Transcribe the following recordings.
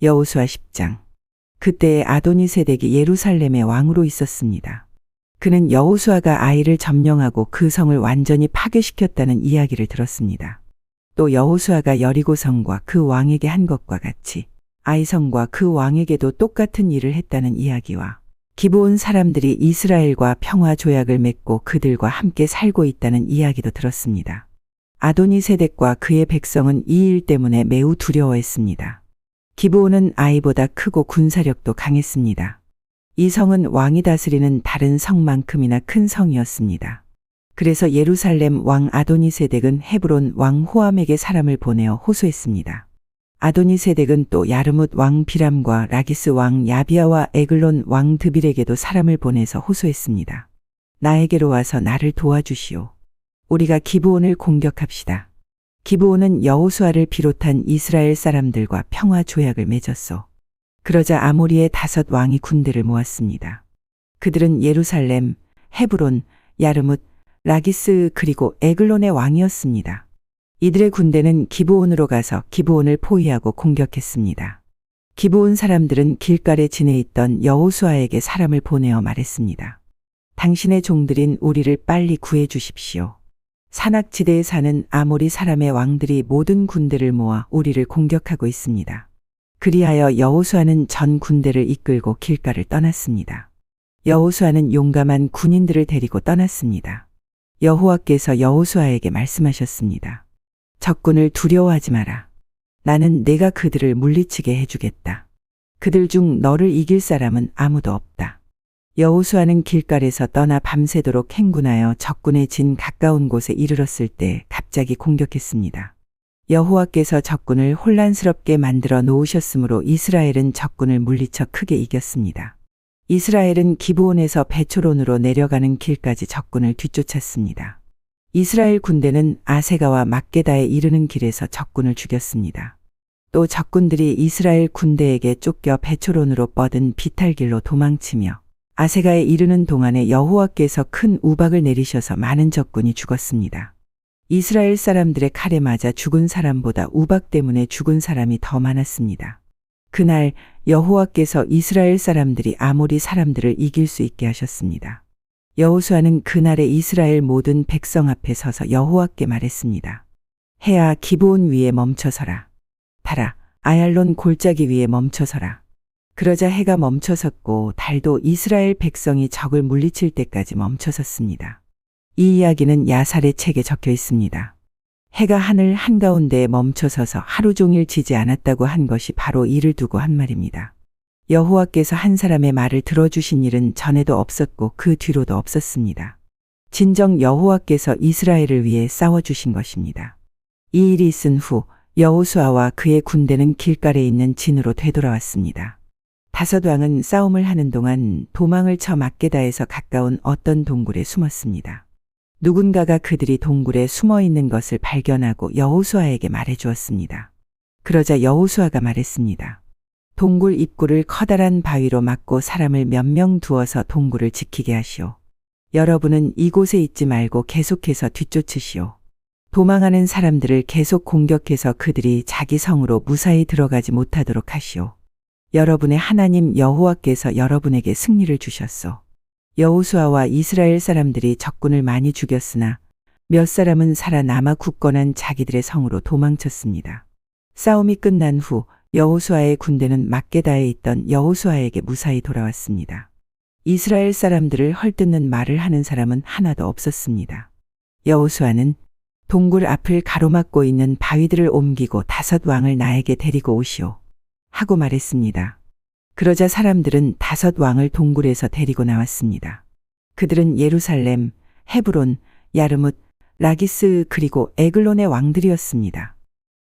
여호수아 10장. 그때에 아도니세덱이 예루살렘의 왕으로 있었습니다. 그는 여호수아가 아이를 점령하고 그 성을 완전히 파괴시켰다는 이야기를 들었습니다. 또 여호수아가 여리고성과 그 왕에게 한 것과 같이 아이성과 그 왕에게도 똑같은 일을 했다는 이야기와 기브온 사람들이 이스라엘과 평화 조약을 맺고 그들과 함께 살고 있다는 이야기도 들었습니다. 아도니세덱과 그의 백성은 이 일 때문에 매우 두려워했습니다. 기브온은 아이보다 크고 군사력도 강했습니다. 이 성은 왕이 다스리는 다른 성만큼이나 큰 성이었습니다. 그래서 예루살렘 왕 아도니세덱은 헤브론 왕 호암에게 사람을 보내어 호소했습니다. 아도니세덱은 또 야르뭇 왕 비람과 라기스 왕 야비아와 에글론 왕 드빌에게도 사람을 보내서 호소했습니다. 나에게로 와서 나를 도와주시오. 우리가 기브온을 공격합시다. 기브온은 여호수아를 비롯한 이스라엘 사람들과 평화 조약을 맺었소. 그러자 아모리의 5 왕이 군대를 모았습니다. 그들은 예루살렘, 헤브론, 야르뭇, 라기스 그리고 에글론의 왕이었습니다. 이들의 군대는 기브온으로 가서 기브온을 포위하고 공격했습니다. 기브온 사람들은 길갈에 지내 있던 여호수아에게 사람을 보내어 말했습니다. 당신의 종들인 우리를 빨리 구해 주십시오. 산악지대에 사는 아모리 사람의 왕들이 모든 군대를 모아 우리를 공격하고 있습니다. 그리하여 여호수아는 전 군대를 이끌고 길갈을 떠났습니다. 여호수아는 용감한 군인들을 데리고 떠났습니다. 여호와께서 여호수아에게 말씀하셨습니다. 적군을 두려워하지 마라. 나는 내가 그들을 물리치게 해주겠다. 그들 중 너를 이길 사람은 아무도 없다. 여호수아는 길갈에서 떠나 밤새도록 행군하여 적군의 진 가까운 곳에 이르렀을 때 갑자기 공격했습니다. 여호와께서 적군을 혼란스럽게 만들어 놓으셨으므로 이스라엘은 적군을 물리쳐 크게 이겼습니다. 이스라엘은 기브온에서 베초론으로 내려가는 길까지 적군을 뒤쫓았습니다. 이스라엘 군대는 아세가와 막게다에 이르는 길에서 적군을 죽였습니다. 또 적군들이 이스라엘 군대에게 쫓겨 베초론으로 뻗은 비탈길로 도망치며 아세가에 이르는 동안에 여호와께서 큰 우박을 내리셔서 많은 적군이 죽었습니다. 이스라엘 사람들의 칼에 맞아 죽은 사람보다 우박 때문에 죽은 사람이 더 많았습니다. 그날 여호와께서 이스라엘 사람들이 아모리 사람들을 이길 수 있게 하셨습니다. 여호수아는 그날에 이스라엘 모든 백성 앞에 서서 여호와께 말했습니다. 해야 기브온 위에 멈춰서라. 달아 아얄론 골짜기 위에 멈춰서라. 그러자 해가 멈춰섰고 달도 이스라엘 백성이 적을 물리칠 때까지 멈춰섰습니다. 이 이야기는 야살의 책에 적혀 있습니다. 해가 하늘 한가운데에 멈춰서서 하루 종일 지지 않았다고 한 것이 바로 이를 두고 한 말입니다. 여호와께서 한 사람의 말을 들어주신 일은 전에도 없었고 그 뒤로도 없었습니다. 진정 여호와께서 이스라엘을 위해 싸워주신 것입니다. 이 일이 있은 후 여호수아와 그의 군대는 길갈에 있는 진으로 되돌아왔습니다. 5 왕은 싸움을 하는 동안 도망을 쳐 막게다에서 가까운 어떤 동굴에 숨었습니다. 누군가가 그들이 동굴에 숨어 있는 것을 발견하고 여호수아에게 말해 주었습니다. 그러자 여호수아가 말했습니다. 동굴 입구를 커다란 바위로 막고 사람을 몇 명 두어서 동굴을 지키게 하시오. 여러분은 이곳에 있지 말고 계속해서 뒤쫓으시오. 도망하는 사람들을 계속 공격해서 그들이 자기 성으로 무사히 들어가지 못하도록 하시오. 여러분의 하나님 여호와께서 여러분에게 승리를 주셨소. 여호수아와 이스라엘 사람들이 적군을 많이 죽였으나 몇 사람은 살아남아 굳건한 자기들의 성으로 도망쳤습니다. 싸움이 끝난 후 여호수아의 군대는 막게다에 있던 여호수아에게 무사히 돌아왔습니다. 이스라엘 사람들을 헐뜯는 말을 하는 사람은 하나도 없었습니다. 여호수아는 동굴 앞을 가로막고 있는 바위들을 옮기고 5 왕을 나에게 데리고 오시오. 하고 말했습니다. 그러자 사람들은 5 왕을 동굴에서 데리고 나왔습니다. 그들은 예루살렘, 헤브론, 야르뭇, 라기스 그리고 에글론의 왕들이었습니다.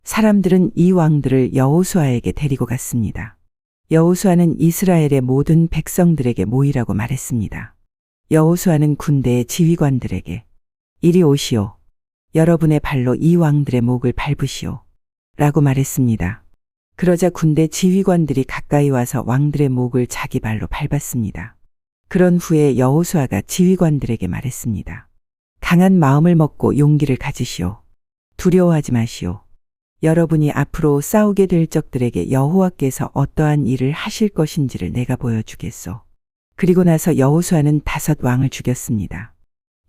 사람들은 이 왕들을 여호수아에게 데리고 갔습니다. 여호수아는 이스라엘의 모든 백성들에게 모이라고 말했습니다. 여호수아는 군대의 지휘관들에게 이리 오시오. 여러분의 발로 이 왕들의 목을 밟으시오. 라고 말했습니다. 그러자 군대 지휘관들이 가까이 와서 왕들의 목을 자기 발로 밟았습니다. 그런 후에 여호수아가 지휘관들에게 말했습니다. 강한 마음을 먹고 용기를 가지시오. 두려워하지 마시오. 여러분이 앞으로 싸우게 될 적들에게 여호와께서 어떠한 일을 하실 것인지를 내가 보여주겠소. 그리고 나서 여호수아는 5 왕을 죽였습니다.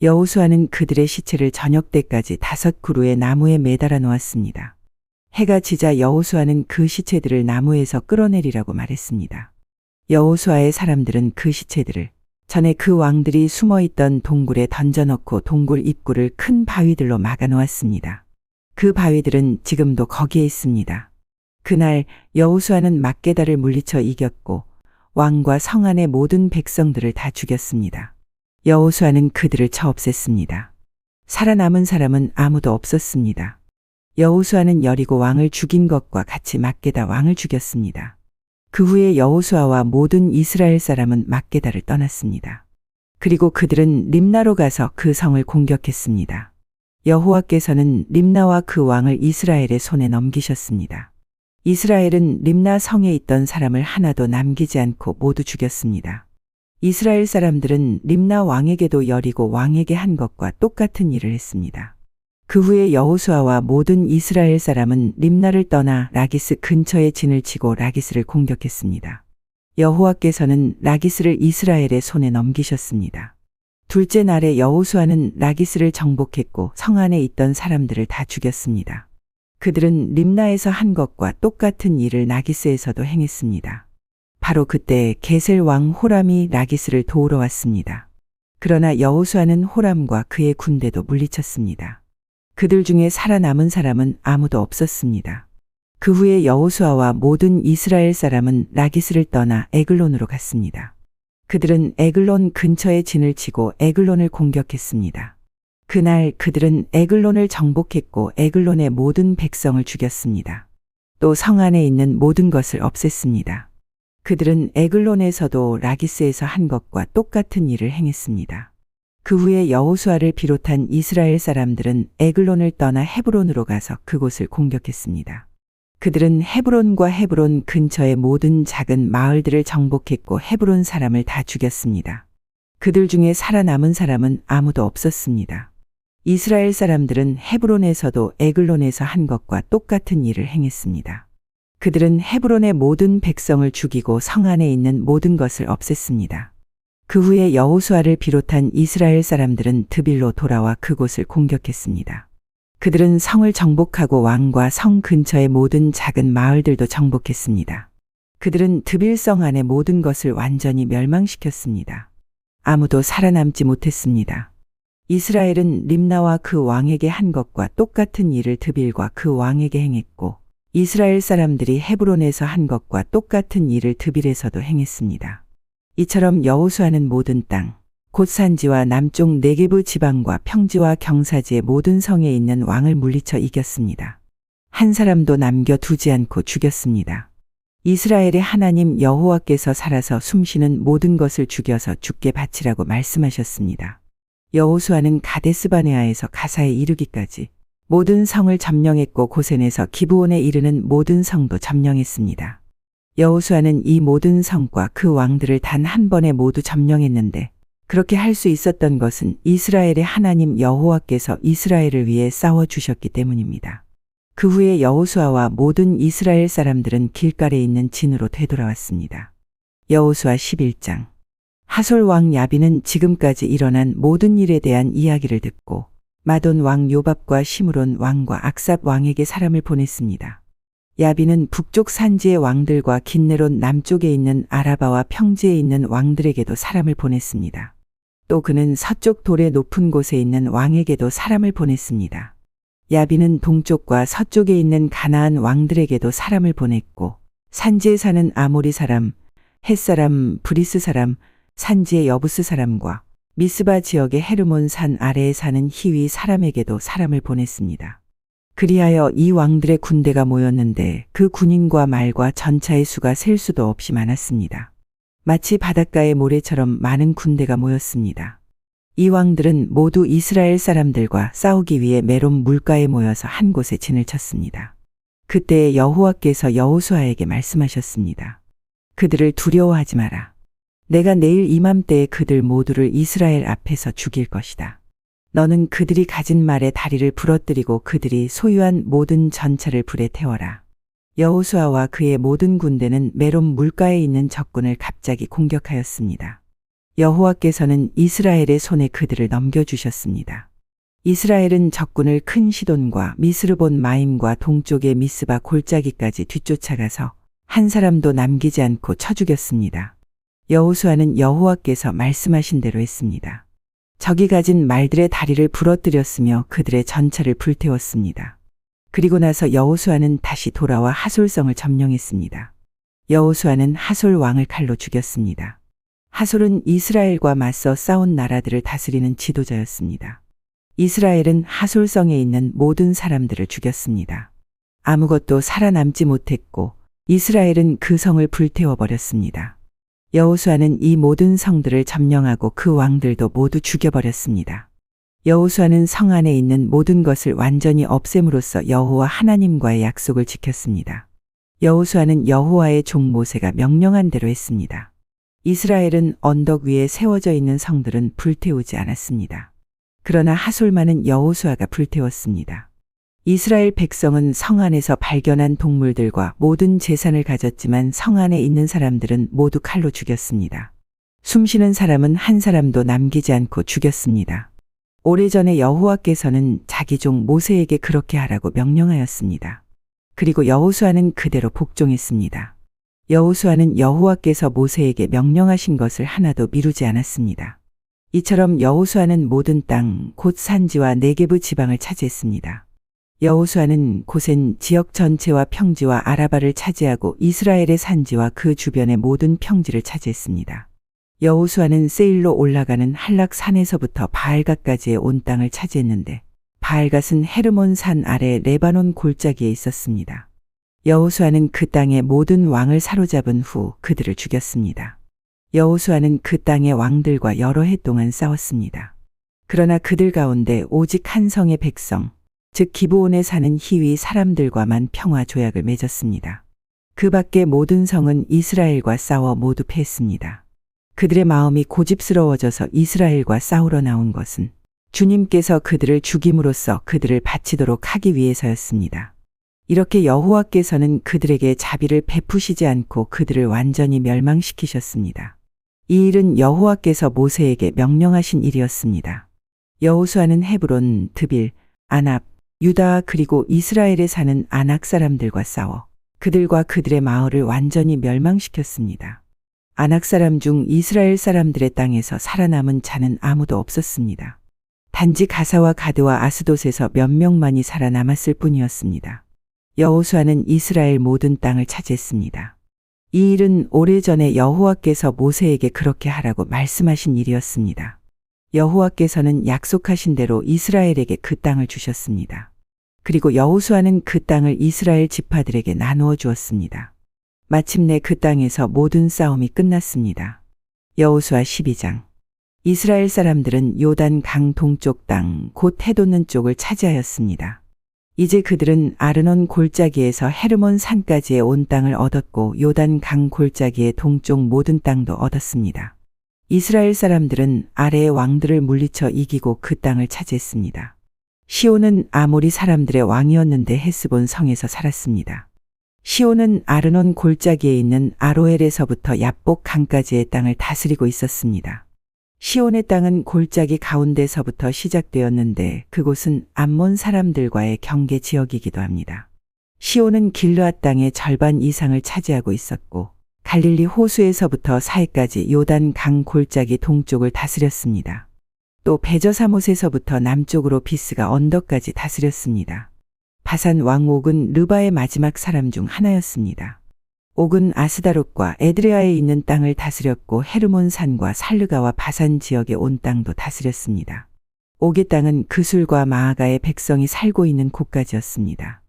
여호수아는 그들의 시체를 저녁 때까지 5 그루의 나무에 매달아 놓았습니다. 해가 지자 여호수아는 그 시체들을 나무에서 끌어내리라고 말했습니다. 여호수아의 사람들은 그 시체들을 전에 그 왕들이 숨어있던 동굴에 던져넣고 동굴 입구를 큰 바위들로 막아 놓았습니다. 그 바위들은 지금도 거기에 있습니다. 그날 여호수아는 막게다를 물리쳐 이겼고 왕과 성 안의 모든 백성들을 다 죽였습니다. 여호수아는 그들을 쳐 없앴습니다. 살아남은 사람은 아무도 없었습니다. 여호수아는 여리고 왕을 죽인 것과 같이 막게다 왕을 죽였습니다. 그 후에 여호수아와 모든 이스라엘 사람은 막게다를 떠났습니다. 그리고 그들은 림나로 가서 그 성을 공격했습니다. 여호와께서는 림나와 그 왕을 이스라엘의 손에 넘기셨습니다. 이스라엘은 림나 성에 있던 사람을 하나도 남기지 않고 모두 죽였습니다. 이스라엘 사람들은 림나 왕에게도 여리고 왕에게 한 것과 똑같은 일을 했습니다. 그 후에 여호수아와 모든 이스라엘 사람은 림나를 떠나 라기스 근처에 진을 치고 라기스를 공격했습니다. 여호와께서는 라기스를 이스라엘의 손에 넘기셨습니다. 둘째 날에 여호수아는 라기스를 정복했고 성 안에 있던 사람들을 다 죽였습니다. 그들은 림나에서 한 것과 똑같은 일을 라기스에서도 행했습니다. 바로 그때 게셀 왕 호람이 라기스를 도우러 왔습니다. 그러나 여호수아는 호람과 그의 군대도 물리쳤습니다. 그들 중에 살아남은 사람은 아무도 없었습니다. 그 후에 여호수아와 모든 이스라엘 사람은 라기스를 떠나 에글론으로 갔습니다. 그들은 에글론 근처에 진을 치고 에글론을 공격했습니다. 그날 그들은 에글론을 정복했고 에글론의 모든 백성을 죽였습니다. 또 성 안에 있는 모든 것을 없앴습니다. 그들은 에글론에서도 라기스에서 한 것과 똑같은 일을 행했습니다. 그 후에 여호수아를 비롯한 이스라엘 사람들은 에글론을 떠나 헤브론으로 가서 그곳을 공격했습니다. 그들은 헤브론과 헤브론 근처의 모든 작은 마을들을 정복했고 헤브론 사람을 다 죽였습니다. 그들 중에 살아남은 사람은 아무도 없었습니다. 이스라엘 사람들은 헤브론에서도 에글론에서 한 것과 똑같은 일을 행했습니다. 그들은 헤브론의 모든 백성을 죽이고 성 안에 있는 모든 것을 없앴습니다. 그 후에 여호수아를 비롯한 이스라엘 사람들은 드빌로 돌아와 그곳을 공격했습니다. 그들은 성을 정복하고 왕과 성 근처의 모든 작은 마을들도 정복했습니다. 그들은 드빌성 안의 모든 것을 완전히 멸망시켰습니다. 아무도 살아남지 못했습니다. 이스라엘은 림나와 그 왕에게 한 것과 똑같은 일을 드빌과 그 왕에게 행했고 이스라엘 사람들이 헤브론에서 한 것과 똑같은 일을 드빌에서도 행했습니다. 이처럼 여호수아는 모든 땅, 곧 산지와 남쪽 네게브 지방과 평지와 경사지의 모든 성에 있는 왕을 물리쳐 이겼습니다. 한 사람도 남겨두지 않고 죽였습니다. 이스라엘의 하나님 여호와께서 살아서 숨쉬는 모든 것을 죽여서 죽게 바치라고 말씀하셨습니다. 여호수아는 가데스바네아에서 가사에 이르기까지 모든 성을 점령했고 고센에서 기브온에 이르는 모든 성도 점령했습니다. 여호수아는 이 모든 성과 그 왕들을 단 한 번에 모두 점령했는데 그렇게 할 수 있었던 것은 이스라엘의 하나님 여호와께서 이스라엘을 위해 싸워주셨기 때문입니다. 그 후에 여호수아와 모든 이스라엘 사람들은 길갈에 있는 진으로 되돌아왔습니다. 여호수아 11장. 하솔 왕 야빈은 지금까지 일어난 모든 일에 대한 이야기를 듣고 마돈 왕 요밥과 시므론 왕과 악삽 왕에게 사람을 보냈습니다. 야빈은 북쪽 산지의 왕들과 긴네론 남쪽에 있는 아라바와 평지에 있는 왕들에게도 사람을 보냈습니다. 또 그는 서쪽 돌의 높은 곳에 있는 왕에게도 사람을 보냈습니다. 야빈은 동쪽과 서쪽에 있는 가나안 왕들에게도 사람을 보냈고 산지에 사는 아모리 사람, 헷 사람, 브리스 사람, 산지의 여부스 사람과 미스바 지역의 헤르몬 산 아래에 사는 히위 사람에게도 사람을 보냈습니다. 그리하여 이 왕들의 군대가 모였는데 그 군인과 말과 전차의 수가 셀 수도 없이 많았습니다. 마치 바닷가의 모래처럼 많은 군대가 모였습니다. 이 왕들은 모두 이스라엘 사람들과 싸우기 위해 메론 물가에 모여서 한 곳에 진을 쳤습니다. 그때 여호와께서 여호수아에게 말씀하셨습니다. 그들을 두려워하지 마라. 내가 내일 이맘때에 그들 모두를 이스라엘 앞에서 죽일 것이다. 너는 그들이 가진 말의 다리를 부러뜨리고 그들이 소유한 모든 전차를 불에 태워라. 여호수아와 그의 모든 군대는 메롬 물가에 있는 적군을 갑자기 공격하였습니다. 여호와께서는 이스라엘의 손에 그들을 넘겨주셨습니다. 이스라엘은 적군을 큰 시돈과 미스르본 마임과 동쪽의 미스바 골짜기까지 뒤쫓아가서 한 사람도 남기지 않고 쳐 죽였습니다. 여호수아는 여호와께서 말씀하신 대로 했습니다. 적이 가진 말들의 다리를 부러뜨렸으며 그들의 전차를 불태웠습니다. 그리고 나서 여호수아는 다시 돌아와 하솔성을 점령했습니다. 여호수아는 하솔 왕을 칼로 죽였습니다. 하솔은 이스라엘과 맞서 싸운 나라들을 다스리는 지도자였습니다. 이스라엘은 하솔성에 있는 모든 사람들을 죽였습니다. 아무것도 살아남지 못했고 이스라엘은 그 성을 불태워버렸습니다. 여호수아는 이 모든 성들을 점령하고 그 왕들도 모두 죽여버렸습니다. 여호수아는 성 안에 있는 모든 것을 완전히 없앰으로써 여호와 하나님과의 약속을 지켰습니다. 여호수아는 여호와의 종 모세가 명령한 대로 했습니다. 이스라엘은 언덕 위에 세워져 있는 성들은 불태우지 않았습니다. 그러나 하솔만은 여호수아가 불태웠습니다. 이스라엘 백성은 성 안에서 발견한 동물들과 모든 재산을 가졌지만 성 안에 있는 사람들은 모두 칼로 죽였습니다. 숨쉬는 사람은 한 사람도 남기지 않고 죽였습니다. 오래전에 여호와께서는 자기 종 모세에게 그렇게 하라고 명령하였습니다. 그리고 여호수아는 그대로 복종했습니다. 여호수아는 여호와께서 모세에게 명령하신 것을 하나도 미루지 않았습니다. 이처럼 여호수아는 모든 땅, 곧 산지와 네게브 지방을 차지했습니다. 여호수아는 고센 지역 전체와 평지와 아라바를 차지하고 이스라엘의 산지와 그 주변의 모든 평지를 차지했습니다. 여호수아는 세일로 올라가는 한락산에서부터 바알갓까지의 온 땅을 차지했는데 바알갓은 헤르몬 산 아래 레바논 골짜기에 있었습니다. 여호수아는 그 땅의 모든 왕을 사로잡은 후 그들을 죽였습니다. 여호수아는 그 땅의 왕들과 여러 해 동안 싸웠습니다. 그러나 그들 가운데 오직 한 성의 백성, 즉 기브온에 사는 히위 사람들과만 평화 조약을 맺었습니다. 그 밖의 모든 성은 이스라엘과 싸워 모두 패했습니다. 그들의 마음이 고집스러워져서 이스라엘과 싸우러 나온 것은 주님께서 그들을 죽임으로써 그들을 바치도록 하기 위해서였습니다. 이렇게 여호와께서는 그들에게 자비를 베푸시지 않고 그들을 완전히 멸망시키셨습니다. 이 일은 여호와께서 모세에게 명령하신 일이었습니다. 여호수아는 헤브론, 드빌, 아납, 유다 그리고 이스라엘에 사는 아낙 사람들과 싸워 그들과 그들의 마을을 완전히 멸망시켰습니다. 아낙 사람 중 이스라엘 사람들의 땅에서 살아남은 자는 아무도 없었습니다. 단지 가사와 가드와 아스돗에서 몇 명만이 살아남았을 뿐이었습니다. 여호수아는 이스라엘 모든 땅을 차지했습니다. 이 일은 오래전에 여호와께서 모세에게 그렇게 하라고 말씀하신 일이었습니다. 여호와께서는 약속하신 대로 이스라엘에게 그 땅을 주셨습니다. 그리고 여호수아는 그 땅을 이스라엘 지파들에게 나누어 주었습니다. 마침내 그 땅에서 모든 싸움이 끝났습니다. 여호수아 12장. 이스라엘 사람들은 요단 강 동쪽 땅, 곧 해돋는 쪽을 차지하였습니다. 이제 그들은 아르논 골짜기에서 헤르몬 산까지의 온 땅을 얻었고 요단 강 골짜기의 동쪽 모든 땅도 얻었습니다. 이스라엘 사람들은 아래의 왕들을 물리쳐 이기고 그 땅을 차지했습니다. 시온은 아모리 사람들의 왕이었는데 헤스본 성에서 살았습니다. 시온은 아르논 골짜기에 있는 아로엘에서부터 얍복 강까지의 땅을 다스리고 있었습니다. 시온의 땅은 골짜기 가운데서부터 시작되었는데 그곳은 암몬 사람들과의 경계 지역이기도 합니다. 시온은 길르앗 땅의 절반 이상을 차지하고 있었고 갈릴리 호수에서부터 사해까지 요단 강 골짜기 동쪽을 다스렸습니다. 또 베저사못에서부터 남쪽으로 비스가 언덕까지 다스렸습니다. 바산 왕 옥은 르바의 마지막 사람 중 하나였습니다. 옥은 아스다롯과 에드레아에 있는 땅을 다스렸고 헤르몬 산과 살르가와 바산 지역의 온 땅도 다스렸습니다. 옥의 땅은 그술과 마아가의 백성이 살고 있는 곳까지였습니다.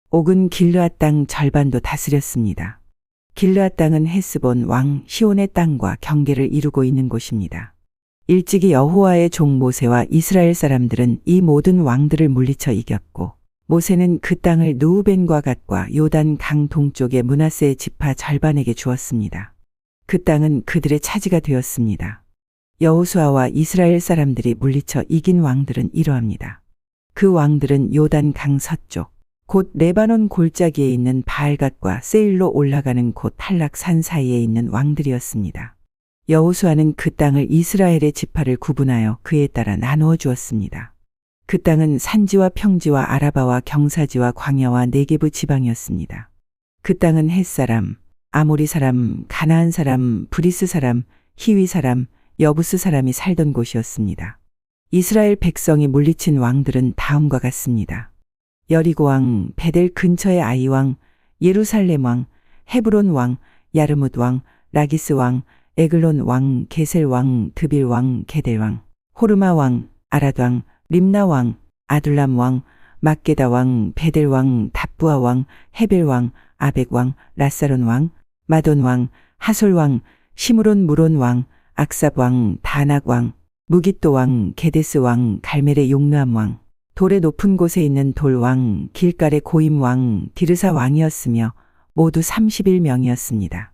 옥은 길르앗 땅 절반도 다스렸습니다. 길르앗 땅은 헤스본 왕 시온의 땅과 경계를 이루고 있는 곳입니다. 일찍이 여호와의 종 모세와 이스라엘 사람들은 이 모든 왕들을 물리쳐 이겼고 모세는 그 땅을 누우벤과 갓과 요단 강 동쪽의 므낫세 지파 절반에게 주었습니다. 그 땅은 그들의 차지가 되었습니다. 여호수아와 이스라엘 사람들이 물리쳐 이긴 왕들은 이러합니다. 그 왕들은 요단 강 서쪽, 곧 레바논 골짜기에 있는 바알갓과 세일로 올라가는 곳 탈락산 사이에 있는 왕들이었습니다. 여호수아는 그 땅을 이스라엘의 지파를 구분하여 그에 따라 나누어 주었습니다. 그 땅은 산지와 평지와 아라바와 경사지와 광야와 네게브 지방이었습니다. 그 땅은 헷사람, 아모리 사람, 가나안 사람, 브리스 사람, 히위 사람, 여부스 사람이 살던 곳이었습니다. 이스라엘 백성이 물리친 왕들은 다음과 같습니다. 여리고 왕, 베델 근처의 아이 왕, 예루살렘 왕, 헤브론 왕, 야르뭇 왕, 라기스 왕, 에글론 왕, 게셀 왕, 드빌 왕, 게델 왕, 호르마 왕, 아랏 왕, 림나 왕, 아둘람 왕, 막게다 왕, 베델 왕, 답부아 왕, 헤벨 왕, 아벡 왕, 라사론 왕, 마돈 왕, 하솔 왕, 시므론 무론 왕, 악삽 왕, 다낙 왕, 무깃도 왕, 게데스 왕, 갈멜의 용르암 왕, 돌의 높은 곳에 있는 돌 왕, 길갈의 고임 왕, 디르사 왕이었으며 모두 31명이었습니다.